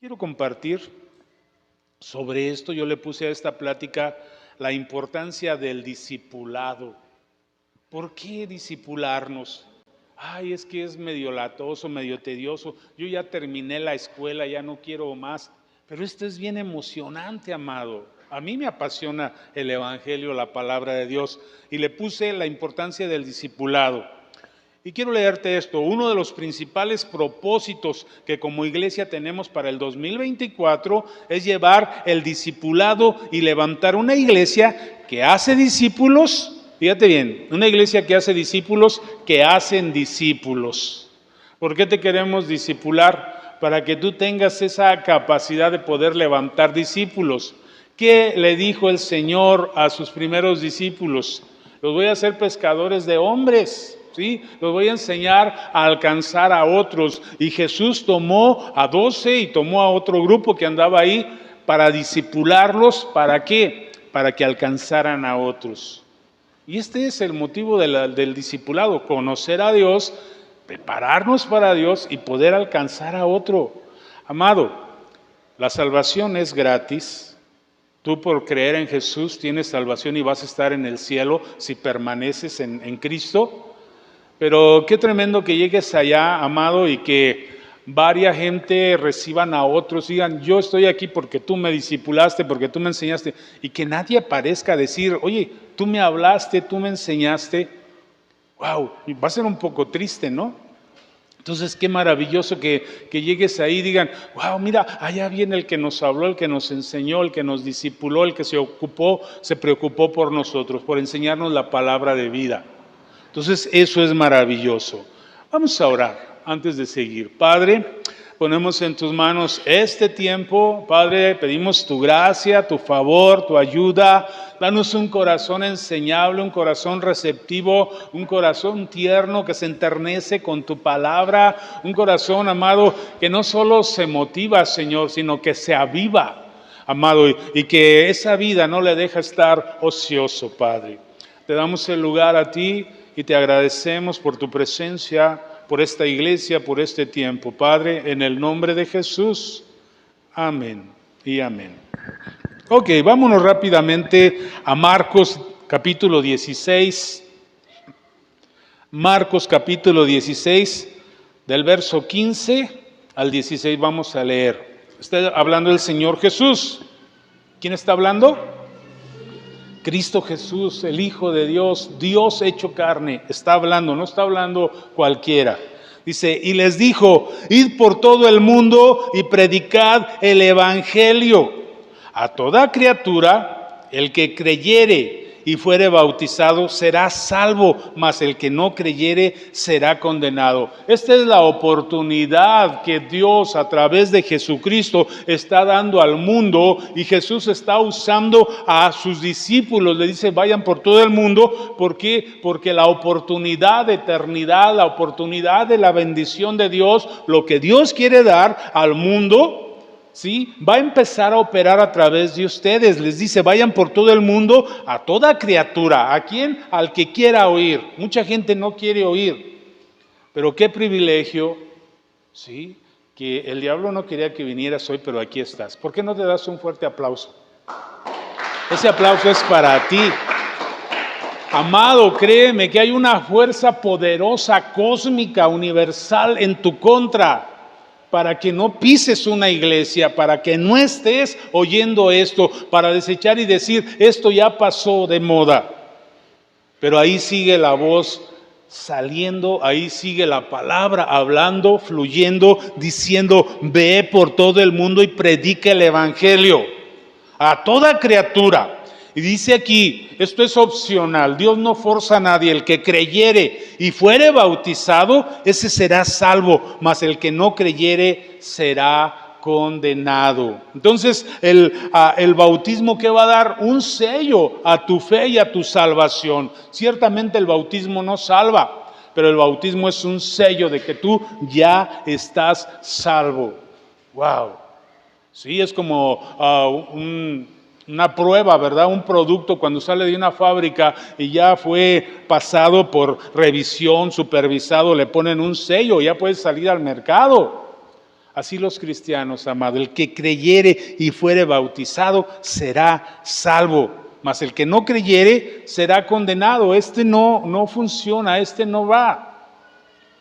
Quiero compartir sobre esto. Yo le puse a esta plática la importancia del discipulado. ¿Por qué discipularnos? Ay, es que es medio latoso, medio tedioso. Yo ya terminé la escuela, ya no quiero más. Pero esto es bien emocionante, amado. A mí me apasiona el Evangelio, la palabra de Dios. Y le puse la importancia del discipulado. Y quiero leerte esto. Uno de los principales propósitos que como iglesia tenemos para el 2024 es llevar el discipulado y levantar una iglesia que hace discípulos. Fíjate bien, una iglesia que hace discípulos que hacen discípulos. ¿Por qué te queremos discipular? Para que tú tengas esa capacidad de poder levantar discípulos. ¿Qué le dijo el Señor a sus primeros discípulos? Los voy a hacer pescadores de hombres. ¿Sí? Los voy a enseñar a alcanzar a otros. Y Jesús tomó a 12 y tomó a otro grupo que andaba ahí para discipularlos. ¿Para qué? Para que alcanzaran a otros. Y este es el motivo del discipulado: conocer a Dios, prepararnos para Dios y poder alcanzar a otro. Amado, la salvación es gratis. Tú por creer en Jesús tienes salvación y vas a estar en el cielo si permaneces en Cristo. Pero qué tremendo que llegues allá, amado, y que varia gente reciban a otros, digan: yo estoy aquí porque tú me discipulaste, porque tú me enseñaste, y que nadie parezca decir: oye, tú me hablaste, tú me enseñaste. Wow, va a ser un poco triste, ¿no? Entonces, qué maravilloso que llegues ahí y digan: wow, mira, allá viene el que nos habló, el que nos enseñó, el que nos discipuló, el que se preocupó por nosotros, por enseñarnos la palabra de vida. Entonces, eso es maravilloso. Vamos a orar antes de seguir. Padre, ponemos en tus manos este tiempo. Padre, pedimos tu gracia, tu favor, tu ayuda. Danos un corazón enseñable, un corazón receptivo, un corazón tierno que se enternece con tu palabra. Un corazón, amado, que no solo se motiva, Señor, sino que se aviva, amado, y que esa vida no le deja estar ocioso, Padre. Te damos el lugar a ti y te agradecemos por tu presencia, por esta iglesia, por este tiempo. Padre, en el nombre de Jesús. Amén y amén. Ok, vámonos rápidamente a Marcos capítulo 16. Marcos capítulo 16, del verso 15 al 16 vamos a leer. Está hablando el Señor Jesús. ¿Quién está hablando? Cristo Jesús, el Hijo de Dios, Dios hecho carne, está hablando, no está hablando cualquiera. Dice: y les dijo: id por todo el mundo y predicad el evangelio a toda criatura. El que creyere y fuere bautizado será salvo, mas el que no creyere será condenado. Esta es la oportunidad que Dios a través de Jesucristo está dando al mundo, y Jesús está usando a sus discípulos. Le dice: vayan por todo el mundo. ¿Por qué? Porque la oportunidad de eternidad, la oportunidad de la bendición de Dios, lo que Dios quiere dar al mundo, ¿sí?, va a empezar a operar a través de ustedes. Les dice: vayan por todo el mundo a toda criatura. ¿A quién? Al que quiera oír. Mucha gente no quiere oír, pero qué privilegio, ¿sí?, que el diablo no quería que vinieras hoy, pero aquí estás. ¿Por qué no te das un fuerte aplauso? Ese aplauso es para ti. Amado, créeme que hay una fuerza poderosa, cósmica, universal en tu contra, para que no pises una iglesia, para que no estés oyendo esto, para desechar y decir: esto ya pasó de moda. Pero ahí sigue la voz saliendo, ahí sigue la palabra hablando, fluyendo, diciendo: ve por todo el mundo y predica el evangelio a toda criatura. Y dice aquí, esto es opcional, Dios no forza a nadie: el que creyere y fuere bautizado, ese será salvo, mas el que no creyere será condenado. Entonces, el bautismo, ¿qué va a dar? Un sello a tu fe y a tu salvación. Ciertamente el bautismo no salva, pero el bautismo es un sello de que tú ya estás salvo. Wow. Sí, es como una prueba, ¿verdad? Un producto cuando sale de una fábrica y ya fue pasado por revisión, supervisado, le ponen un sello, ya puede salir al mercado. Así los cristianos, amado, el que creyere y fuere bautizado será salvo, mas el que no creyere será condenado. Este no funciona, este no va.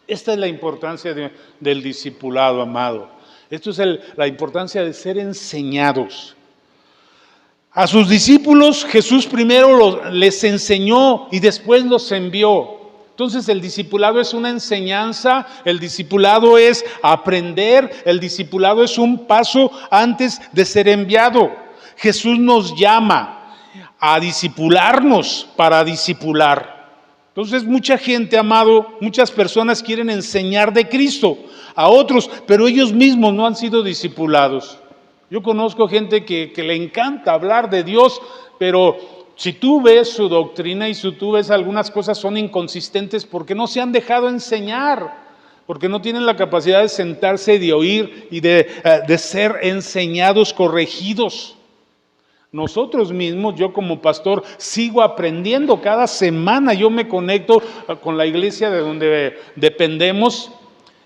Esta es la importancia del discipulado, amado. Esto es la importancia de ser enseñados. A sus discípulos Jesús primero les enseñó y después los envió. Entonces el discipulado es una enseñanza, el discipulado es aprender, el discipulado es un paso antes de ser enviado. Jesús nos llama a discipularnos para discipular. Entonces mucha gente, amado, muchas personas quieren enseñar de Cristo a otros, pero ellos mismos no han sido discipulados. Yo conozco gente que le encanta hablar de Dios, pero si tú ves su doctrina y si tú ves algunas cosas son inconsistentes porque no se han dejado enseñar, porque no tienen la capacidad de sentarse, de oír y de ser enseñados, corregidos. Nosotros mismos, yo como pastor, sigo aprendiendo. Cada semana yo me conecto con la iglesia de donde dependemos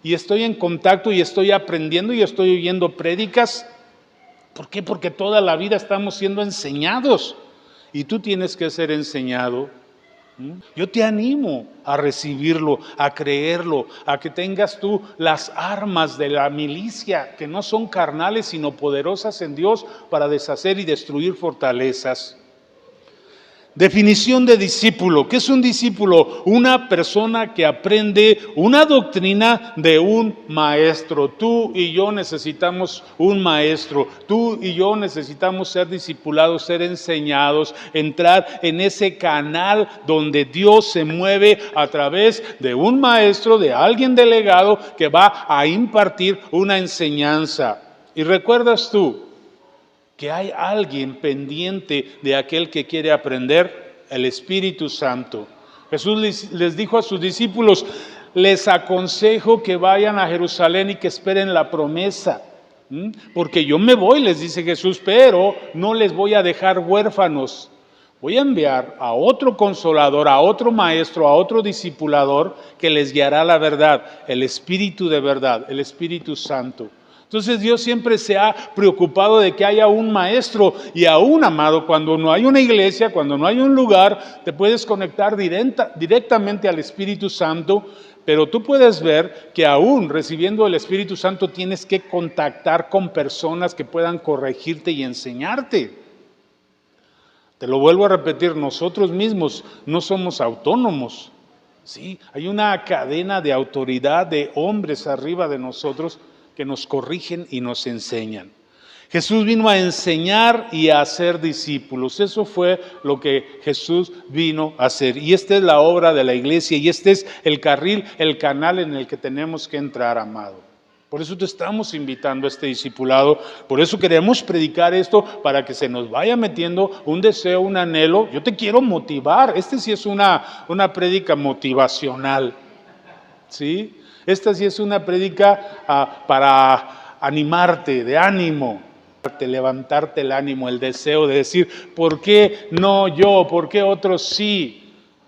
y estoy en contacto y estoy aprendiendo y estoy oyendo prédicas. ¿Por qué? Porque toda la vida estamos siendo enseñados y tú tienes que ser enseñado. Yo te animo a recibirlo, a creerlo, a que tengas tú las armas de la milicia, que no son carnales sino poderosas en Dios para deshacer y destruir fortalezas. Definición de discípulo. ¿Qué es un discípulo? Una persona que aprende una doctrina de un maestro. Tú y yo necesitamos un maestro. Tú y yo necesitamos ser discipulados, ser enseñados, entrar en ese canal donde Dios se mueve a través de un maestro, de alguien delegado que va a impartir una enseñanza. ¿Y recuerdas tú que hay alguien pendiente de aquel que quiere aprender? El Espíritu Santo. Jesús les dijo a sus discípulos: les aconsejo que vayan a Jerusalén y que esperen la promesa. Porque yo me voy, les dice Jesús, pero no les voy a dejar huérfanos. Voy a enviar a otro consolador, a otro maestro, a otro discipulador que les guiará la verdad, el Espíritu de verdad, el Espíritu Santo. Entonces Dios siempre se ha preocupado de que haya un maestro y aún, amado, cuando no hay una iglesia, cuando no hay un lugar, te puedes conectar directamente al Espíritu Santo, pero tú puedes ver que aún recibiendo el Espíritu Santo tienes que contactar con personas que puedan corregirte y enseñarte. Te lo vuelvo a repetir, nosotros mismos no somos autónomos, ¿sí? Hay una cadena de autoridad de hombres arriba de nosotros que nos corrigen y nos enseñan. Jesús vino a enseñar y a hacer discípulos. Eso fue lo que Jesús vino a hacer. Y esta es la obra de la iglesia y este es el carril, el canal en el que tenemos que entrar, amado. Por eso te estamos invitando a este discipulado. Por eso queremos predicar esto para que se nos vaya metiendo un deseo, un anhelo. Yo te quiero motivar. Este sí es una prédica motivacional, ¿sí? Esta sí es una prédica para animarte, de ánimo, levantarte el ánimo, el deseo de decir, ¿por qué no yo? ¿Por qué otros sí?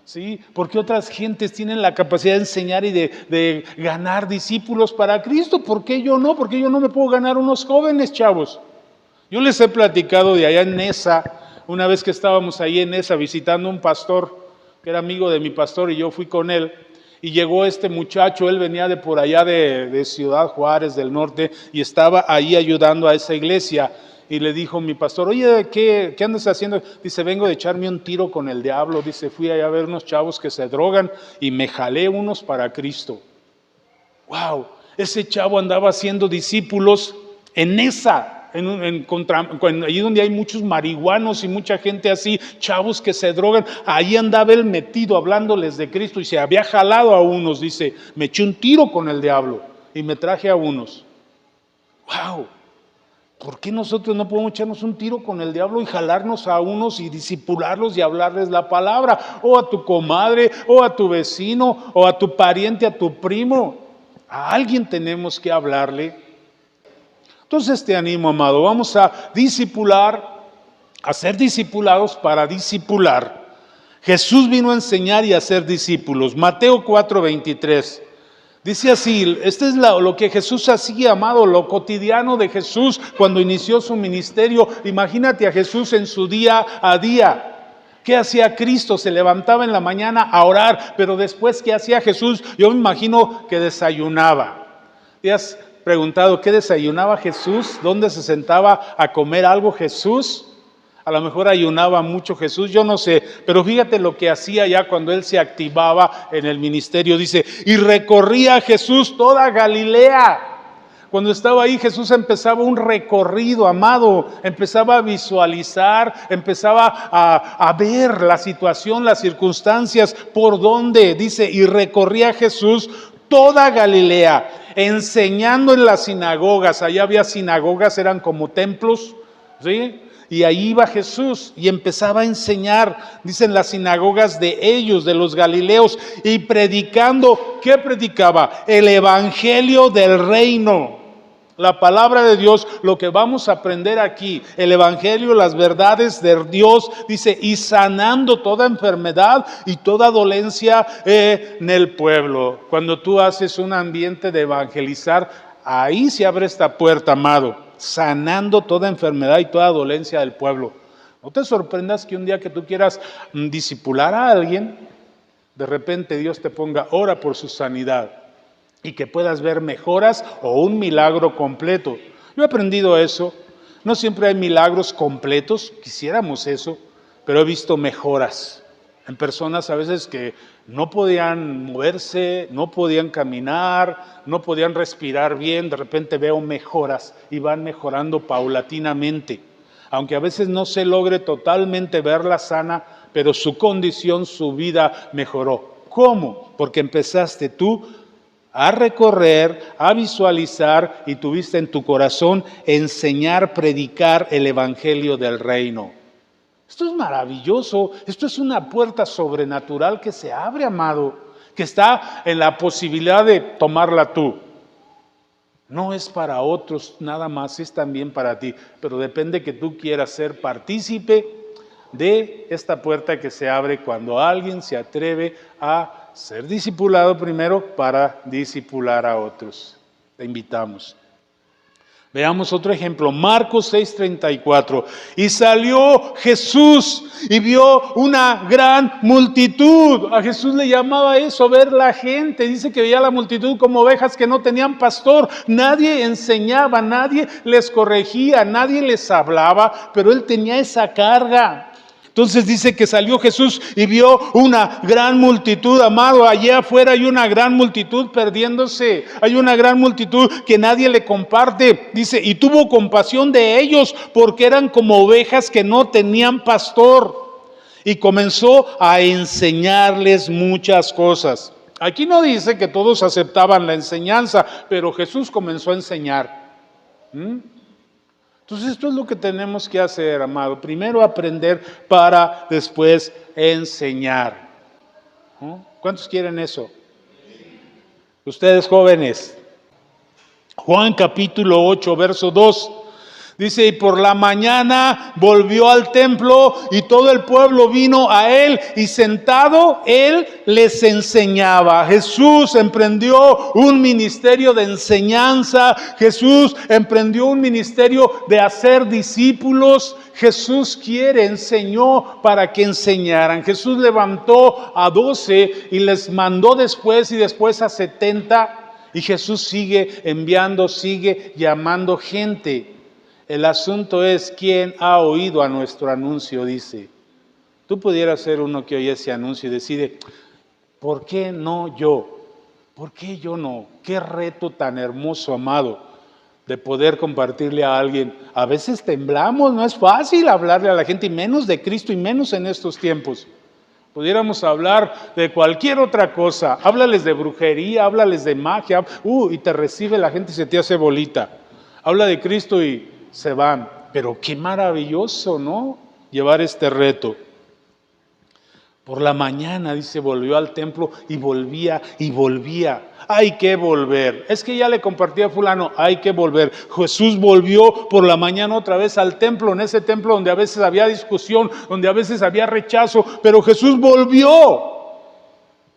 ¿Sí? ¿Por qué otras gentes tienen la capacidad de enseñar y de ganar discípulos para Cristo? ¿Por qué yo no? ¿Por qué yo no me puedo ganar unos jóvenes, chavos? Yo les he platicado de allá en Nesa, una vez que estábamos ahí en Nesa visitando un pastor, que era amigo de mi pastor y yo fui con él. Y llegó este muchacho, él venía de por allá de Ciudad Juárez, del norte, y estaba ahí ayudando a esa iglesia. Y le dijo mi pastor, oye, ¿qué andas haciendo? Dice, vengo de echarme un tiro con el diablo. Dice, fui allá a ver unos chavos que se drogan y me jalé unos para Cristo. ¡Wow! Ese chavo andaba haciendo discípulos en esa. Allí donde hay muchos marihuanos y mucha gente así, chavos que se drogan, ahí andaba él metido hablándoles de Cristo y se había jalado a unos, dice, me eché un tiro con el diablo y me traje a unos. ¡Wow! ¿Por qué nosotros no podemos echarnos un tiro con el diablo y jalarnos a unos y discipularlos y hablarles la palabra? O a tu comadre, o a tu vecino, o a tu pariente, a tu primo. A alguien tenemos que hablarle. Entonces te animo, amado, vamos a discipular, a ser discipulados para discipular. Jesús vino a enseñar y a ser discípulos. Mateo 4:23 Dice así, este es lo que Jesús hacía, amado, lo cotidiano de Jesús cuando inició su ministerio. Imagínate a Jesús en su día a día. ¿Qué hacía Cristo? Se levantaba en la mañana a orar, pero después, ¿qué hacía Jesús? Yo me imagino que desayunaba. ¿Te has preguntado qué desayunaba Jesús? ¿Dónde se sentaba a comer algo Jesús? A lo mejor ayunaba mucho Jesús, yo no sé, pero fíjate lo que hacía ya cuando él se activaba en el ministerio. Dice, y recorría Jesús toda Galilea. Cuando estaba ahí, Jesús empezaba un recorrido, amado, empezaba a visualizar, empezaba a ver la situación, las circunstancias, por dónde, dice, y recorría Jesús toda Galilea, enseñando en las sinagogas. Allá había sinagogas, eran como templos, ¿sí? Y ahí iba Jesús y empezaba a enseñar, dicen, las sinagogas de ellos, de los galileos, y predicando. ¿Qué predicaba? El evangelio del reino. La palabra de Dios, lo que vamos a aprender aquí, el evangelio, las verdades de Dios, dice, y sanando toda enfermedad y toda dolencia en el pueblo. Cuando tú haces un ambiente de evangelizar, ahí se abre esta puerta, amado, sanando toda enfermedad y toda dolencia del pueblo. No te sorprendas que un día que tú quieras discipular a alguien, de repente Dios te ponga, ora por su sanidad, y que puedas ver mejoras o un milagro completo. Yo he aprendido eso. No siempre hay milagros completos, quisiéramos eso, pero he visto mejoras en personas a veces que no podían moverse, no podían caminar, no podían respirar bien. De repente veo mejoras y van mejorando paulatinamente. Aunque a veces no se logre totalmente verla sana, pero su condición, su vida mejoró. ¿Cómo? Porque empezaste tú a recorrer, a visualizar y tuviste en tu corazón enseñar, predicar el evangelio del reino. Esto es maravilloso, esto es una puerta sobrenatural que se abre, amado, que está en la posibilidad de tomarla tú. No es para otros nada más, es también para ti, pero depende que tú quieras ser partícipe de esta puerta que se abre cuando alguien se atreve a ser discipulado primero para discipular a otros. Te invitamos. Veamos otro ejemplo, Marcos 6:34. Y salió Jesús y vio una gran multitud. A Jesús le llamaba eso, ver la gente. Dice que veía la multitud como ovejas que no tenían pastor. Nadie enseñaba, nadie les corregía, nadie les hablaba, pero él tenía esa carga. Entonces dice que salió Jesús y vio una gran multitud, amado. Allá afuera hay una gran multitud perdiéndose. Hay una gran multitud que nadie le comparte. Dice, y tuvo compasión de ellos porque eran como ovejas que no tenían pastor. Y comenzó a enseñarles muchas cosas. Aquí no dice que todos aceptaban la enseñanza, pero Jesús comenzó a enseñar. Entonces esto es lo que tenemos que hacer, amado. Primero aprender para después enseñar. ¿Cuántos quieren eso? Ustedes jóvenes. Juan capítulo 8, verso 2. Dice, y por la mañana volvió al templo y todo el pueblo vino a él y sentado él les enseñaba. Jesús emprendió un ministerio de enseñanza. Jesús emprendió un ministerio de hacer discípulos. Jesús enseñó para que enseñaran. Jesús levantó a 12 y les mandó después y después a 70. Y Jesús sigue enviando, sigue llamando gente. El asunto es quién ha oído a nuestro anuncio, dice. Tú pudieras ser uno que oye ese anuncio y decide, ¿por qué no yo? ¿Por qué yo no? Qué reto tan hermoso, amado, de poder compartirle a alguien. A veces temblamos, no es fácil hablarle a la gente, y menos de Cristo, y menos en estos tiempos. Pudiéramos hablar de cualquier otra cosa. Háblales de brujería, háblales de magia, y te recibe la gente y se te hace bolita. Habla de Cristo y se van, pero qué maravilloso, ¿no? Llevar este reto. Por la mañana, dice, volvió al templo y volvía y volvía. Hay que volver. Es que ya le compartí a fulano, hay que volver. Jesús volvió por la mañana otra vez al templo, en ese templo donde a veces había discusión, donde a veces había rechazo, pero Jesús volvió.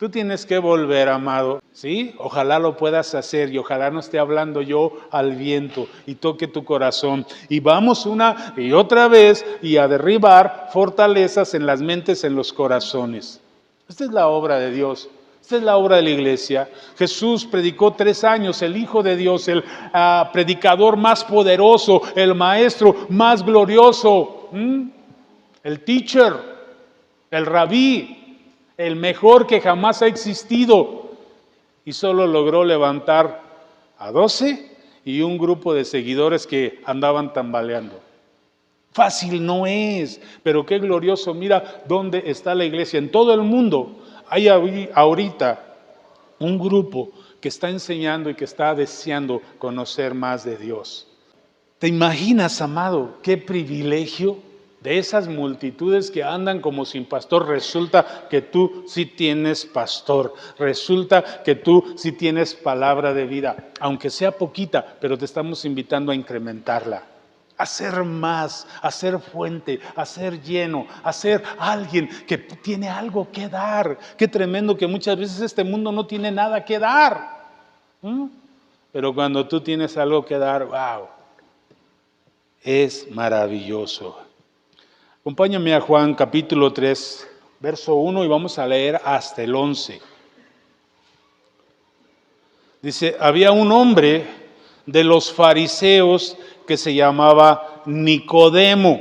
Tú tienes que volver, amado, ¿sí? Ojalá lo puedas hacer y ojalá no esté hablando yo al viento y toque tu corazón. Y vamos una y otra vez y a derribar fortalezas en las mentes, en los corazones. Esta es la obra de Dios. Esta es la obra de la iglesia. Jesús predicó 3 años, el Hijo de Dios, el predicador más poderoso, el maestro más glorioso, el teacher, el rabí, el mejor que jamás ha existido. Y solo logró levantar a 12 y un grupo de seguidores que andaban tambaleando. Fácil no es, pero qué glorioso. Mira dónde está la iglesia. En todo el mundo hay ahorita un grupo que está enseñando y que está deseando conocer más de Dios. ¿Te imaginas, amado, qué privilegio de esas multitudes que andan como sin pastor? Resulta que tú sí tienes pastor, resulta que tú sí tienes palabra de vida, aunque sea poquita, pero te estamos invitando a incrementarla. A ser más, a ser fuente, a ser lleno, a ser alguien que tiene algo que dar. Qué tremendo que muchas veces este mundo no tiene nada que dar. Pero cuando tú tienes algo que dar, wow, es maravilloso. Acompáñame a Juan capítulo 3, verso 1 y vamos a leer hasta el 11. Dice, había un hombre de los fariseos que se llamaba Nicodemo,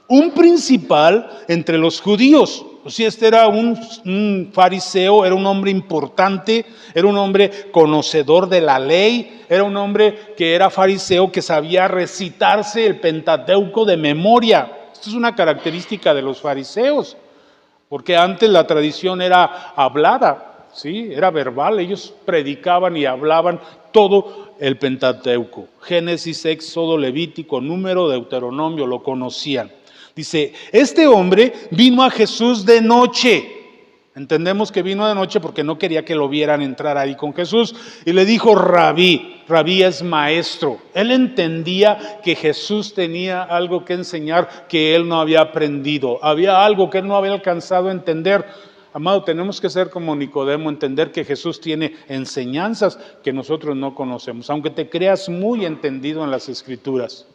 un principal entre los judíos. O sea, este era un fariseo, era un hombre importante, era un hombre conocedor de la ley, era un hombre que era fariseo, que sabía recitarse el Pentateuco de memoria. Esto es una característica de los fariseos, porque antes la tradición era hablada, ¿sí? Era verbal, ellos predicaban y hablaban todo el Pentateuco. Génesis, Éxodo, Levítico, Número, Deuteronomio, lo conocían. Dice, este hombre vino a Jesús de noche. Entendemos que vino de noche porque no quería que lo vieran entrar ahí con Jesús. Y le dijo rabí, rabí es maestro. Él entendía que Jesús tenía algo que enseñar que él no había aprendido. Había algo que él no había alcanzado a entender. Amado, tenemos que ser como Nicodemo, entender que Jesús tiene enseñanzas que nosotros no conocemos. Aunque te creas muy entendido en las Escrituras.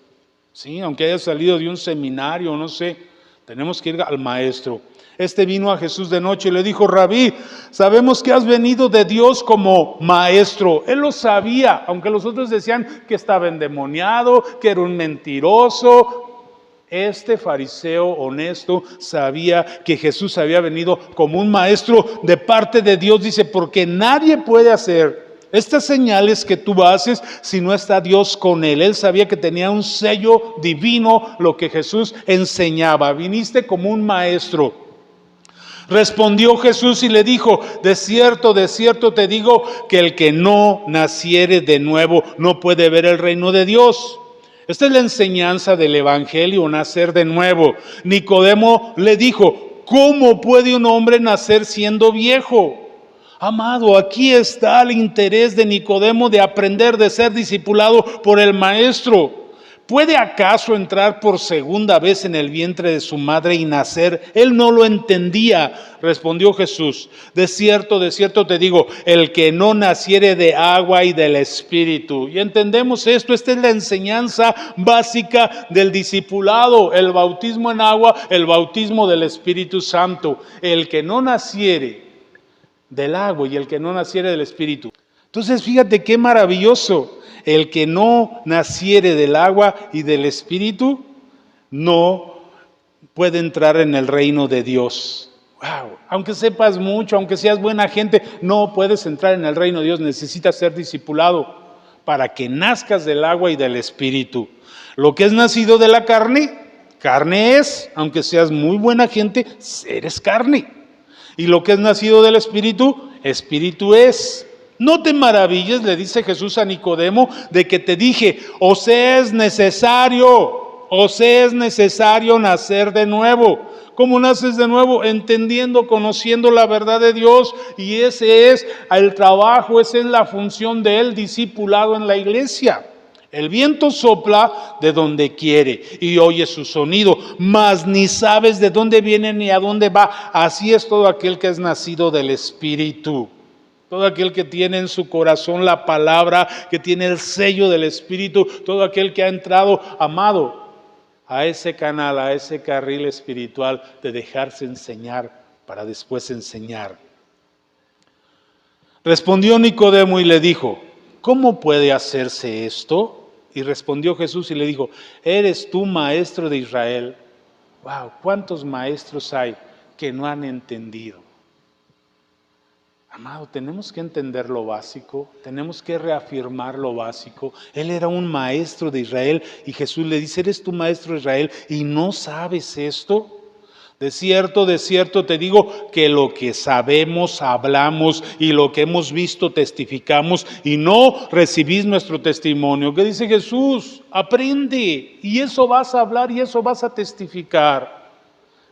Sí, aunque hayas salido de un seminario, no sé, tenemos que ir al maestro. Este vino a Jesús de noche y le dijo, rabí, sabemos que has venido de Dios como maestro. Él lo sabía, aunque los otros decían que estaba endemoniado, que era un mentiroso. Este fariseo honesto sabía que Jesús había venido como un maestro de parte de Dios. Dice, porque nadie puede hacer estas señales que tú haces si no está Dios con él. Él sabía que tenía un sello divino lo que Jesús enseñaba. Viniste como un maestro. Respondió Jesús y le dijo, de cierto te digo que el que no naciere de nuevo no puede ver el reino de Dios. Esta es la enseñanza del evangelio, nacer de nuevo. Nicodemo le dijo, ¿cómo puede un hombre nacer siendo viejo? Amado, aquí está el interés de Nicodemo de aprender, de ser discipulado por el maestro. ¿Puede acaso entrar por segunda vez en el vientre de su madre y nacer? Él no lo entendía. Respondió Jesús, de cierto te digo, el que no naciere de agua y del Espíritu. Y entendemos esto, esta es la enseñanza básica del discipulado, el bautismo en agua, el bautismo del Espíritu Santo. El que no naciere del agua y el que no naciere del Espíritu. Entonces fíjate qué maravilloso. El que no naciere del agua y del Espíritu no puede entrar en el reino de Dios. Wow. Aunque sepas mucho, aunque seas buena gente, no puedes entrar en el reino de Dios. Necesitas ser discipulado para que nazcas del agua y del Espíritu. Lo que es nacido de la carne, carne es. Aunque seas muy buena gente, eres carne. Y lo que es nacido del Espíritu, Espíritu es. No te maravilles, le dice Jesús a Nicodemo, de que te dije, os es necesario nacer de nuevo. ¿Cómo naces de nuevo? Entendiendo, conociendo la verdad de Dios. Y ese es el trabajo, esa es la función del discipulado en la iglesia. El viento sopla de donde quiere y oye su sonido, mas ni sabes de dónde viene ni a dónde va. Así es todo aquel que es nacido del Espíritu. Todo aquel que tiene en su corazón la palabra, que tiene el sello del Espíritu, todo aquel que ha entrado, amado, a ese canal, a ese carril espiritual de dejarse enseñar para después enseñar. Respondió Nicodemo y le dijo, ¿cómo puede hacerse esto? Y respondió Jesús y le dijo, ¿eres tú maestro de Israel? Wow, ¿cuántos maestros hay que no han entendido? Amado, tenemos que entender lo básico, tenemos que reafirmar lo básico. Él era un maestro de Israel y Jesús le dice, ¿eres tú maestro de Israel y no sabes esto? De cierto te digo que lo que sabemos hablamos y lo que hemos visto testificamos y no recibís nuestro testimonio. ¿Qué dice Jesús? Aprende y eso vas a hablar y eso vas a testificar.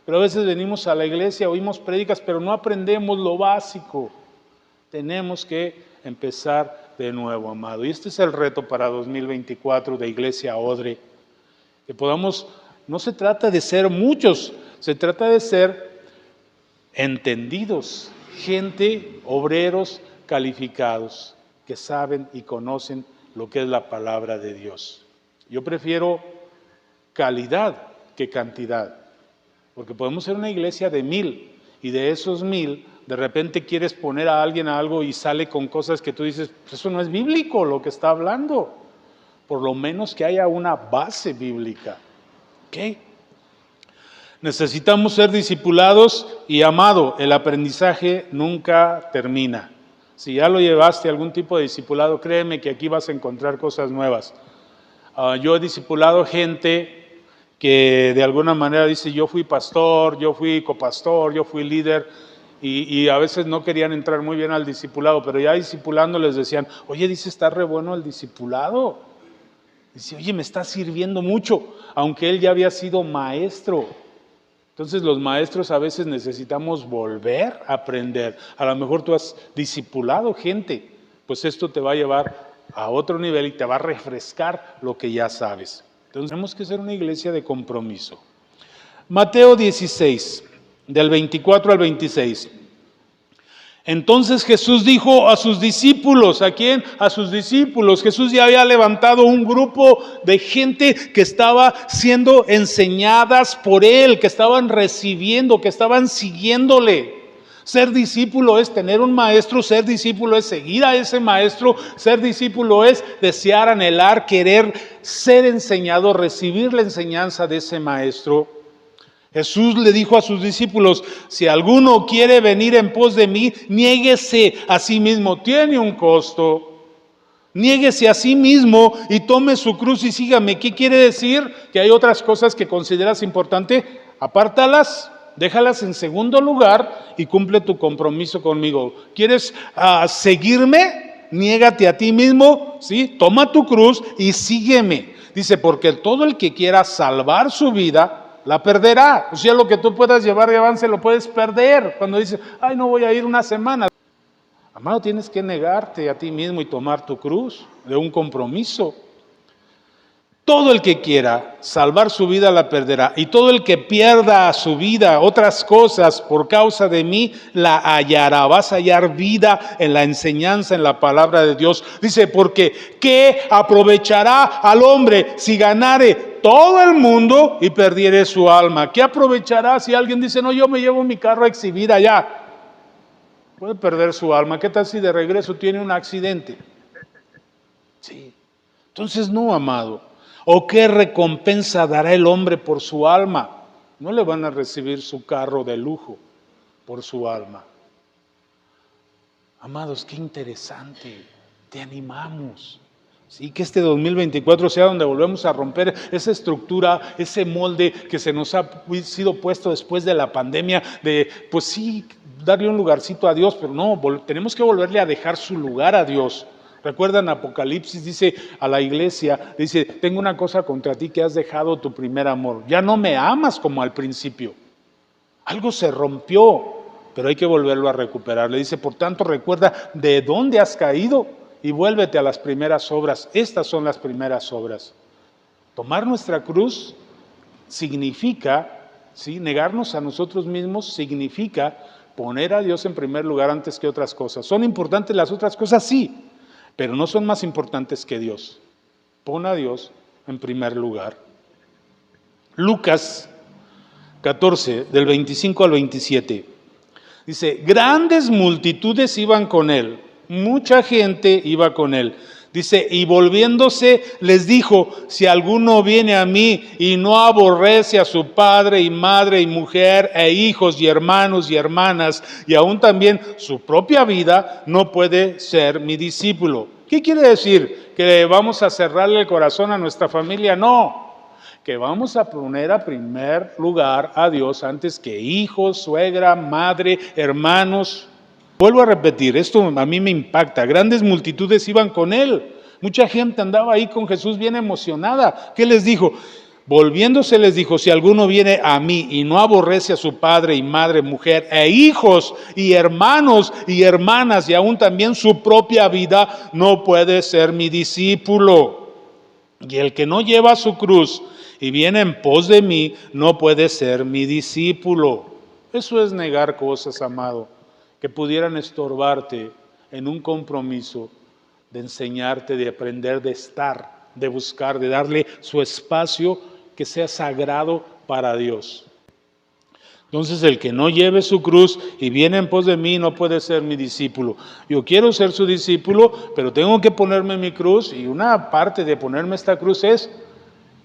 Pero a veces venimos a la iglesia, oímos prédicas, pero no aprendemos lo básico. Tenemos que empezar de nuevo, amado. Y este es el reto para 2024 de Iglesia Odre. Que podamos, no se trata de ser muchos, se trata de ser entendidos, gente, obreros calificados, que saben y conocen lo que es la palabra de Dios. Yo prefiero calidad que cantidad, porque podemos ser una iglesia de 1000 y de esos 1000 de repente quieres poner a alguien a algo y sale con cosas que tú dices, eso no es bíblico lo que está hablando. Por lo menos que haya una base bíblica. ¿Ok? Necesitamos ser discipulados y amado, el aprendizaje nunca termina. Si ya lo llevaste a algún tipo de discipulado, créeme que aquí vas a encontrar cosas nuevas. Yo he discipulado gente que de alguna manera dice, yo fui pastor, yo fui copastor, yo fui líder. Y a veces no querían entrar muy bien al discipulado, pero ya discipulando les decían, oye, dice, está re bueno el discipulado. Dice, oye, me está sirviendo mucho, aunque él ya había sido maestro. Entonces los maestros a veces necesitamos volver a aprender. A lo mejor tú has discipulado gente, pues esto te va a llevar a otro nivel y te va a refrescar lo que ya sabes. Entonces tenemos que ser una iglesia de compromiso. Mateo 16. Del 24 al 26. Entonces Jesús dijo a sus discípulos, ¿a quién? A sus discípulos. Jesús ya había levantado un grupo de gente que estaba siendo enseñadas por él, que estaban recibiendo, que estaban siguiéndole. Ser discípulo es tener un maestro, ser discípulo es seguir a ese maestro, ser discípulo es desear, anhelar, querer ser enseñado, recibir la enseñanza de ese maestro. Jesús le dijo a sus discípulos, si alguno quiere venir en pos de mí, niéguese a sí mismo, tiene un costo. Niéguese a sí mismo y tome su cruz y sígame. ¿Qué quiere decir? Que hay otras cosas que consideras importante, apártalas, déjalas en segundo lugar y cumple tu compromiso conmigo. ¿Quieres seguirme? Niégate a ti mismo, ¿sí? Toma tu cruz y sígueme. Dice, porque todo el que quiera salvar su vida, la perderá. O sea, lo que tú puedas llevar de avance lo puedes perder. Cuando dices, ay, no voy a ir una semana. Amado, tienes que negarte a ti mismo y tomar tu cruz de un compromiso. Todo el que quiera salvar su vida la perderá. Y todo el que pierda su vida, otras cosas, por causa de mí, la hallará. Vas a hallar vida en la enseñanza, en la palabra de Dios. Dice, porque ¿qué aprovechará al hombre si ganare todo el mundo y perdiere su alma? ¿Qué aprovechará si alguien dice, no, yo me llevo mi carro a exhibir allá? Puede perder su alma. ¿Qué tal si de regreso tiene un accidente? Sí. Entonces no, amado. ¿O qué recompensa dará el hombre por su alma? No le van a recibir su carro de lujo por su alma. Amados, qué interesante. Te animamos. Sí, que este 2024 sea donde volvemos a romper esa estructura, ese molde que se nos ha sido puesto después de la pandemia, de, pues sí, darle un lugarcito a Dios, pero no, tenemos que volverle a dejar su lugar a Dios. Recuerdan Apocalipsis, dice a la iglesia, dice, tengo una cosa contra ti, que has dejado tu primer amor. Ya no me amas como al principio. Algo se rompió, pero hay que volverlo a recuperar. Le dice, por tanto, recuerda de dónde has caído y vuélvete a las primeras obras. Estas son las primeras obras. Tomar nuestra cruz significa, ¿sí?, negarnos a nosotros mismos significa poner a Dios en primer lugar antes que otras cosas. ¿Son importantes las otras cosas? Sí, pero no son más importantes que Dios. Pon a Dios en primer lugar. Lucas 14, del 25 al 27. Dice, grandes multitudes iban con él, mucha gente iba con él. Dice, y volviéndose les dijo, si alguno viene a mí y no aborrece a su padre y madre y mujer e hijos y hermanos y hermanas y aún también su propia vida, no puede ser mi discípulo. ¿Qué quiere decir? ¿Que vamos a cerrarle el corazón a nuestra familia? No. Que vamos a poner a primer lugar a Dios antes que hijos, suegra, madre, hermanos. Vuelvo a repetir, esto a mí me impacta. Grandes multitudes iban con él. Mucha gente andaba ahí con Jesús bien emocionada. ¿Qué les dijo? Volviéndose les dijo, si alguno viene a mí y no aborrece a su padre y madre, mujer e hijos y hermanos y hermanas y aún también su propia vida, no puede ser mi discípulo. Y el que no lleva su cruz y viene en pos de mí, no puede ser mi discípulo. Eso es negar cosas, amado, que pudieran estorbarte en un compromiso de enseñarte, de aprender, de estar, de buscar, de darle su espacio que sea sagrado para Dios. Entonces el que no lleve su cruz y viene en pos de mí no puede ser mi discípulo. Yo quiero ser su discípulo, pero tengo que ponerme mi cruz, y una parte de ponerme esta cruz es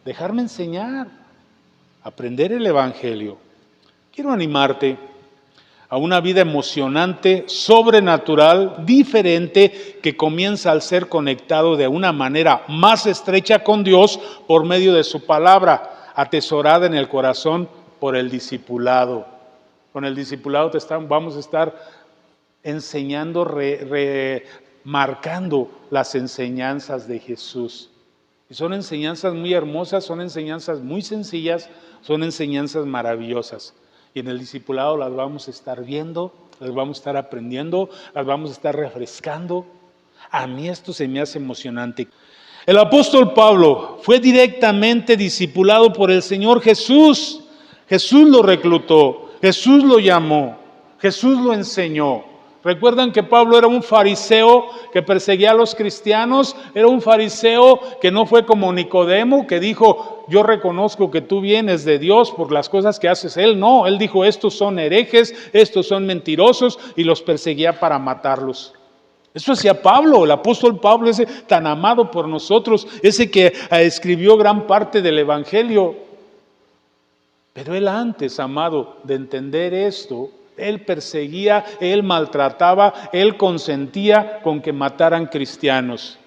dejarme enseñar, aprender el Evangelio. Quiero animarte a una vida emocionante, sobrenatural, diferente, que comienza al ser conectado de una manera más estrecha con Dios por medio de su palabra, atesorada en el corazón por el discipulado. Con el discipulado vamos a estar enseñando, marcando las enseñanzas de Jesús. Y son enseñanzas muy hermosas, son enseñanzas muy sencillas, son enseñanzas maravillosas. Y en el discipulado las vamos a estar viendo, las vamos a estar aprendiendo, las vamos a estar refrescando. A mí esto se me hace emocionante. El apóstol Pablo fue directamente discipulado por el Señor Jesús. Jesús lo reclutó, Jesús lo llamó, Jesús lo enseñó. ¿Recuerdan que Pablo era un fariseo que perseguía a los cristianos? Era un fariseo que no fue como Nicodemo, que dijo, yo reconozco que tú vienes de Dios por las cosas que haces. Él no, él dijo, estos son herejes, estos son mentirosos, y los perseguía para matarlos. Eso hacía Pablo, el apóstol Pablo, ese tan amado por nosotros, ese que escribió gran parte del Evangelio. Pero él antes, amado, de entender esto, él perseguía, él maltrataba, él consentía con que mataran cristianos.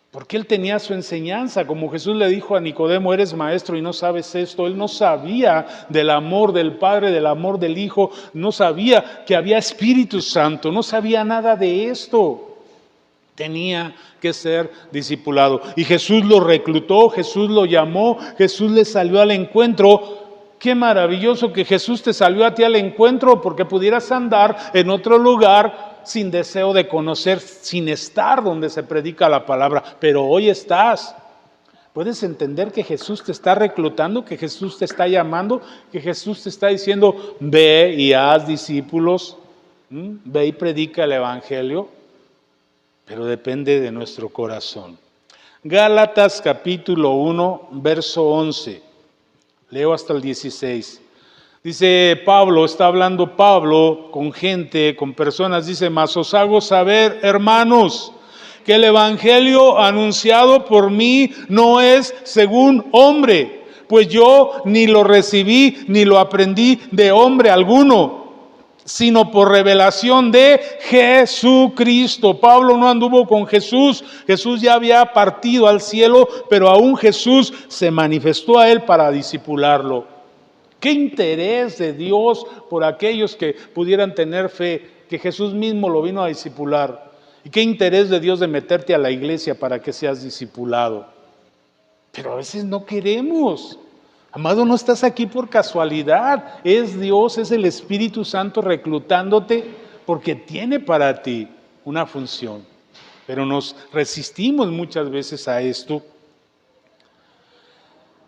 Porque él tenía su enseñanza, como Jesús le dijo a Nicodemo, eres maestro y no sabes esto. Él no sabía del amor del Padre, del amor del Hijo, no sabía que había Espíritu Santo, no sabía nada de esto. Tenía que ser discipulado. Y Jesús lo reclutó, Jesús lo llamó, Jesús le salió al encuentro. Qué maravilloso que Jesús te salió a ti al encuentro, porque pudieras andar en otro lugar sin deseo de conocer, sin estar donde se predica la palabra, pero hoy estás. ¿Puedes entender que Jesús te está reclutando, que Jesús te está llamando, que Jesús te está diciendo, ve y haz discípulos, ve y predica el Evangelio? Pero depende de nuestro corazón. Gálatas capítulo 1, verso 11. Leo hasta el 16. Dice Pablo, está hablando Pablo con gente, con personas, dice, mas os hago saber, hermanos, que el evangelio anunciado por mí no es según hombre, pues yo ni lo recibí ni lo aprendí de hombre alguno, sino por revelación de Jesucristo. Pablo no anduvo con Jesús, Jesús ya había partido al cielo, pero aún Jesús se manifestó a él para discipularlo. Qué interés de Dios por aquellos que pudieran tener fe, que Jesús mismo lo vino a discipular. Y qué interés de Dios de meterte a la iglesia para que seas discipulado. Pero a veces no queremos. Amado, no estás aquí por casualidad, es Dios, es el Espíritu Santo reclutándote porque tiene para ti una función. pero nos resistimos muchas veces a esto.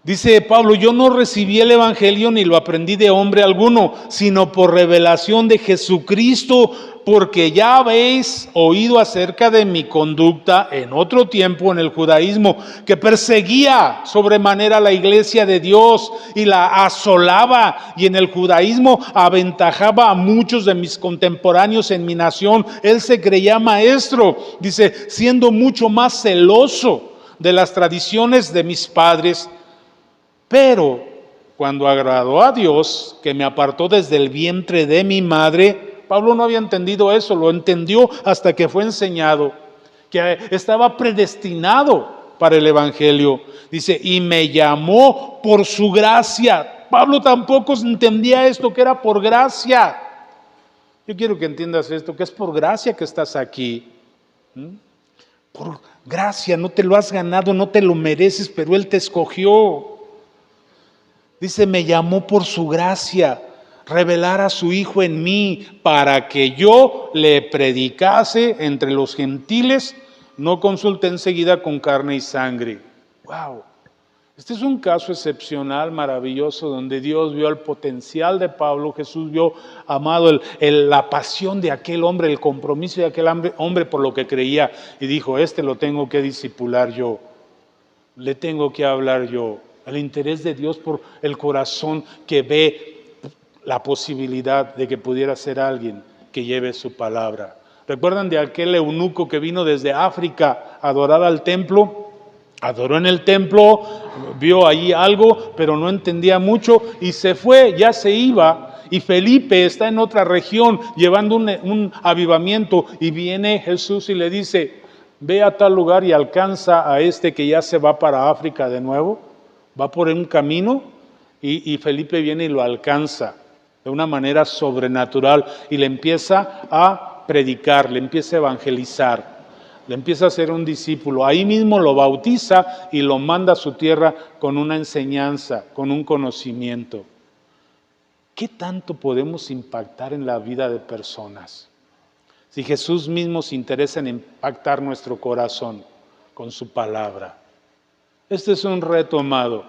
Dice Pablo, yo no recibí el evangelio ni lo aprendí de hombre alguno, sino por revelación de Jesucristo, porque ya habéis oído acerca de mi conducta en otro tiempo en el judaísmo, que perseguía sobremanera la iglesia de Dios y la asolaba, y en el judaísmo aventajaba a muchos de mis contemporáneos en mi nación. Él se creía maestro, dice, siendo mucho más celoso de las tradiciones de mis padres. Pero cuando agradó a Dios, que me apartó desde el vientre de mi madre, Pablo no había entendido eso, lo entendió hasta que fue enseñado, que estaba predestinado para el evangelio. Dice, y me llamó por su gracia. Pablo tampoco entendía esto, que era por gracia. Yo quiero que entiendas esto, que es por gracia que estás aquí. Por gracia, no te lo has ganado, no te lo mereces, pero Él te escogió. Dice, me llamó por su gracia, revelar a su Hijo en mí, para que yo le predicase entre los gentiles, no consulté enseguida con carne y sangre. ¡Wow! Este es un caso excepcional, maravilloso, donde Dios vio el potencial de Pablo. Jesús vio, amado, la pasión de aquel hombre, el compromiso de aquel hombre por lo que creía, y dijo, lo tengo que discipular yo, le tengo que hablar yo. El interés de Dios por el corazón que ve la posibilidad de que pudiera ser alguien que lleve su palabra. ¿Recuerdan de aquel eunuco que vino desde África a adorar al templo? Adoró en el templo, vio ahí algo, pero no entendía mucho y se fue, ya se iba. Y Felipe está en otra región llevando un avivamiento y viene Jesús y le dice, ve a tal lugar y alcanza a que ya se va para África de nuevo. Va por un camino y Felipe viene y lo alcanza de una manera sobrenatural y le empieza a predicar, le empieza a evangelizar, le empieza a ser un discípulo. Ahí mismo lo bautiza y lo manda a su tierra con una enseñanza, con un conocimiento. ¿Qué tanto podemos impactar en la vida de personas? Si Jesús mismo se interesa en impactar nuestro corazón con su palabra. Este es un reto, amado.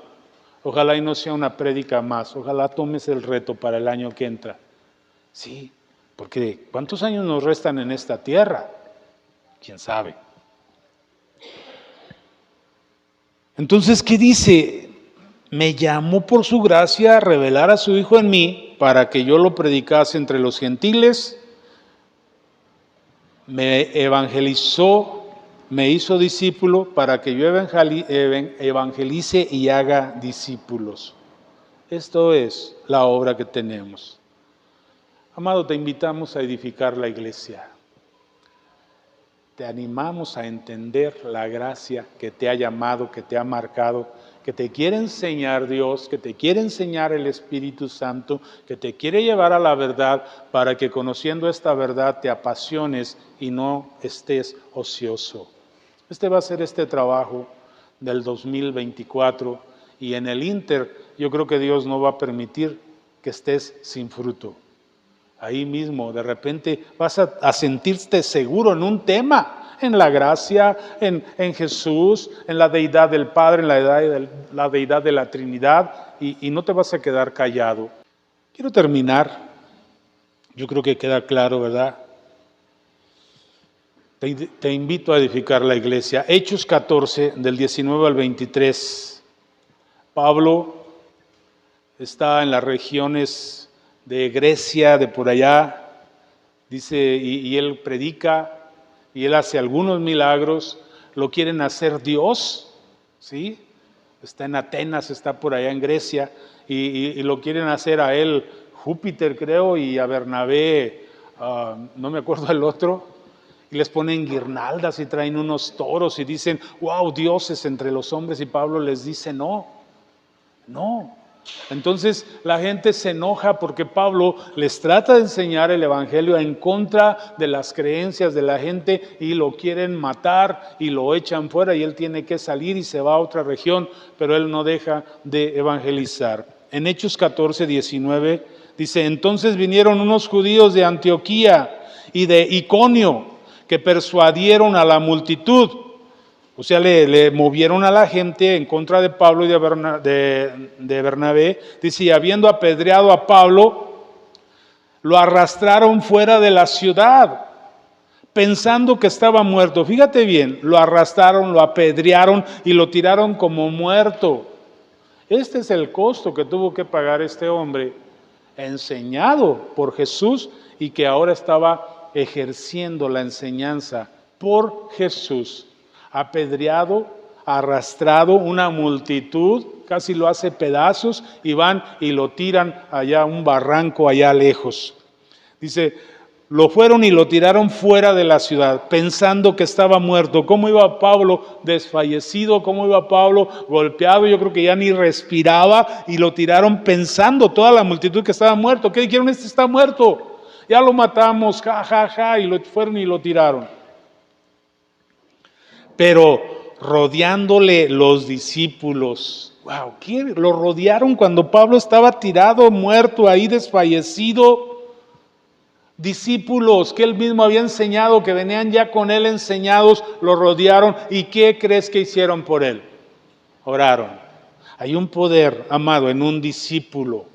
Ojalá y no sea una prédica más. Ojalá tomes el reto para el año que entra. Sí, porque ¿cuántos años nos restan en esta tierra? ¿Quién sabe? Entonces, ¿qué dice? Me llamó por su gracia a revelar a su Hijo en mí para que yo lo predicase entre los gentiles. Me evangelizó, me hizo discípulo para que yo evangelice y haga discípulos. Esto es la obra que tenemos. Amado, te invitamos a edificar la iglesia. Te animamos a entender la gracia que te ha llamado, que te ha marcado, que te quiere enseñar Dios, que te quiere enseñar el Espíritu Santo, que te quiere llevar a la verdad para que conociendo esta verdad te apasiones y no estés ocioso. Va a ser este trabajo del 2024 y en el Inter yo creo que Dios no va a permitir que estés sin fruto. Ahí mismo de repente vas a sentirte seguro en un tema, en la gracia, en Jesús, en la deidad del Padre, en la deidad de la Trinidad y no te vas a quedar callado. Quiero terminar, yo creo que queda claro, ¿verdad? Te invito a edificar la iglesia. Hechos 14, del 19 al 23. Pablo está en las regiones de Grecia, de por allá, dice, y él predica, y él hace algunos milagros, lo quieren hacer Dios, ¿sí? Está en Atenas, está por allá en Grecia, y lo quieren hacer a él Júpiter, creo, y a Bernabé, no me acuerdo el otro, y les ponen guirnaldas y traen unos toros y dicen, wow, dioses entre los hombres, y Pablo les dice, no. Entonces la gente se enoja porque Pablo les trata de enseñar el evangelio en contra de las creencias de la gente y lo quieren matar y lo echan fuera y él tiene que salir y se va a otra región, pero él no deja de evangelizar. En Hechos 14, 19 dice, entonces vinieron unos judíos de Antioquía y de Iconio que persuadieron a la multitud. O sea, le movieron a la gente en contra de Pablo y de Bernabé. Dice, y habiendo apedreado a Pablo, lo arrastraron fuera de la ciudad, pensando que estaba muerto. Fíjate bien, lo arrastraron, lo apedrearon y lo tiraron como muerto. Este es el costo que tuvo que pagar este hombre, enseñado por Jesús y que ahora estaba ejerciendo la enseñanza por Jesús. Apedreado, arrastrado, una multitud, casi lo hace pedazos y van y lo tiran allá a un barranco allá lejos. Dice, lo fueron y lo tiraron fuera de la ciudad, pensando que estaba muerto. ¿Cómo iba Pablo desfallecido? ¿Cómo iba Pablo golpeado? Yo creo que ya ni respiraba y lo tiraron pensando toda la multitud que estaba muerto. ¿Qué dijeron? Este está muerto. Ya lo matamos, ja, ja, ja, y lo fueron y lo tiraron. Pero rodeándole los discípulos. Wow, ¿qué? Lo rodearon cuando Pablo estaba tirado, muerto, ahí desfallecido. Discípulos que él mismo había enseñado, que venían ya con él enseñados, lo rodearon. ¿Y qué crees que hicieron por él? Oraron. Hay un poder, amado, en un discípulo.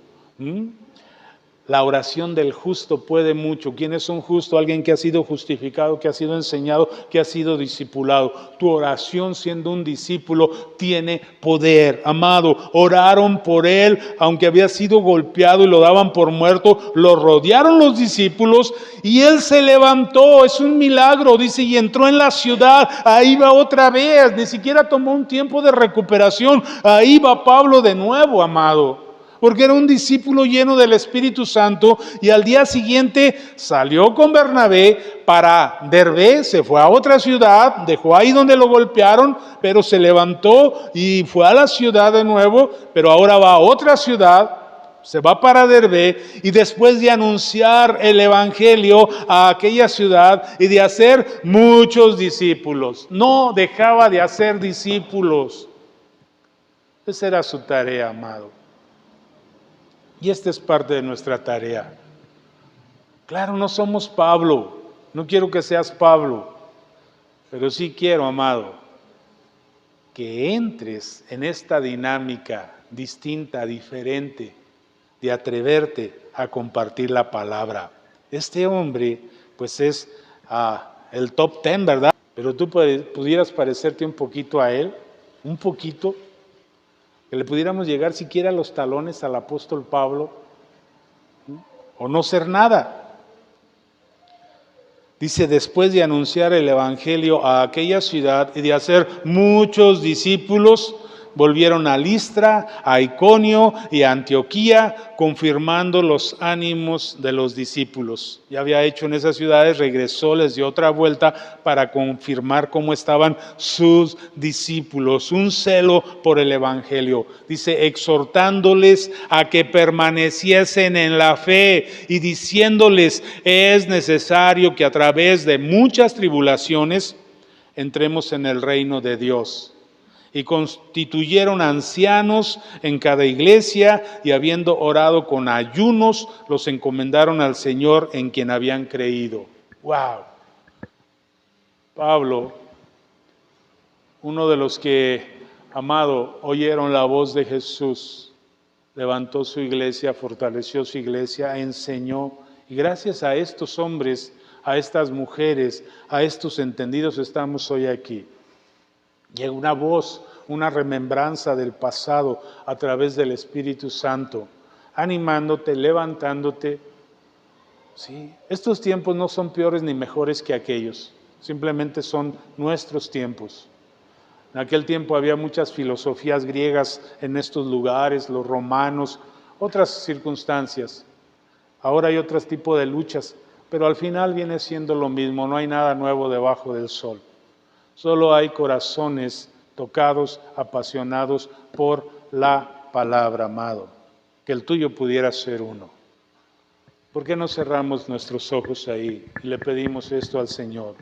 La oración del justo puede mucho. ¿Quién es un justo? Alguien que ha sido justificado, que ha sido enseñado, que ha sido discipulado. Tu oración siendo un discípulo tiene poder. Amado, oraron por él, aunque había sido golpeado y lo daban por muerto. Lo rodearon los discípulos y él se levantó. Es un milagro, dice, y entró en la ciudad. Ahí va otra vez. Ni siquiera tomó un tiempo de recuperación. Ahí va Pablo de nuevo, amado. Porque era un discípulo lleno del Espíritu Santo y al día siguiente salió con Bernabé para Derbe, se fue a otra ciudad, dejó ahí donde lo golpearon, pero se levantó y fue a la ciudad de nuevo, pero ahora va a otra ciudad, se va para Derbe y después de anunciar el Evangelio a aquella ciudad y de hacer muchos discípulos, no dejaba de hacer discípulos. Esa era su tarea, amado. Y esta es parte de nuestra tarea. Claro, no somos Pablo, no quiero que seas Pablo, pero sí quiero, amado, que entres en esta dinámica distinta, diferente, de atreverte a compartir la palabra. Este hombre, pues es el top 10, ¿verdad? Pero tú pudieras parecerte un poquito a él, un poquito, que le pudiéramos llegar siquiera a los talones al apóstol Pablo, o no ser nada. Dice, después de anunciar el Evangelio a aquella ciudad y de hacer muchos discípulos, volvieron a Listra, a Iconio y a Antioquía, confirmando los ánimos de los discípulos. Ya había hecho en esas ciudades, regresó, les dio otra vuelta para confirmar cómo estaban sus discípulos. Un celo por el Evangelio. Dice, exhortándoles a que permaneciesen en la fe y diciéndoles, es necesario que a través de muchas tribulaciones entremos en el reino de Dios. Y constituyeron ancianos en cada iglesia y habiendo orado con ayunos, los encomendaron al Señor en quien habían creído. ¡Wow! Pablo, uno de los que, amado, oyeron la voz de Jesús, levantó su iglesia, fortaleció su iglesia, enseñó. Y gracias a estos hombres, a estas mujeres, a estos entendidos estamos hoy aquí. Llega una voz, una remembranza del pasado a través del Espíritu Santo, animándote, levantándote. ¿Sí? Estos tiempos no son peores ni mejores que aquellos, simplemente son nuestros tiempos. En aquel tiempo había muchas filosofías griegas en estos lugares, los romanos, otras circunstancias. Ahora hay otro tipo de luchas, pero al final viene siendo lo mismo, no hay nada nuevo debajo del sol. Solo hay corazones tocados, apasionados por la palabra, amado. Que el tuyo pudiera ser uno. ¿Por qué no cerramos nuestros ojos ahí y le pedimos esto al Señor?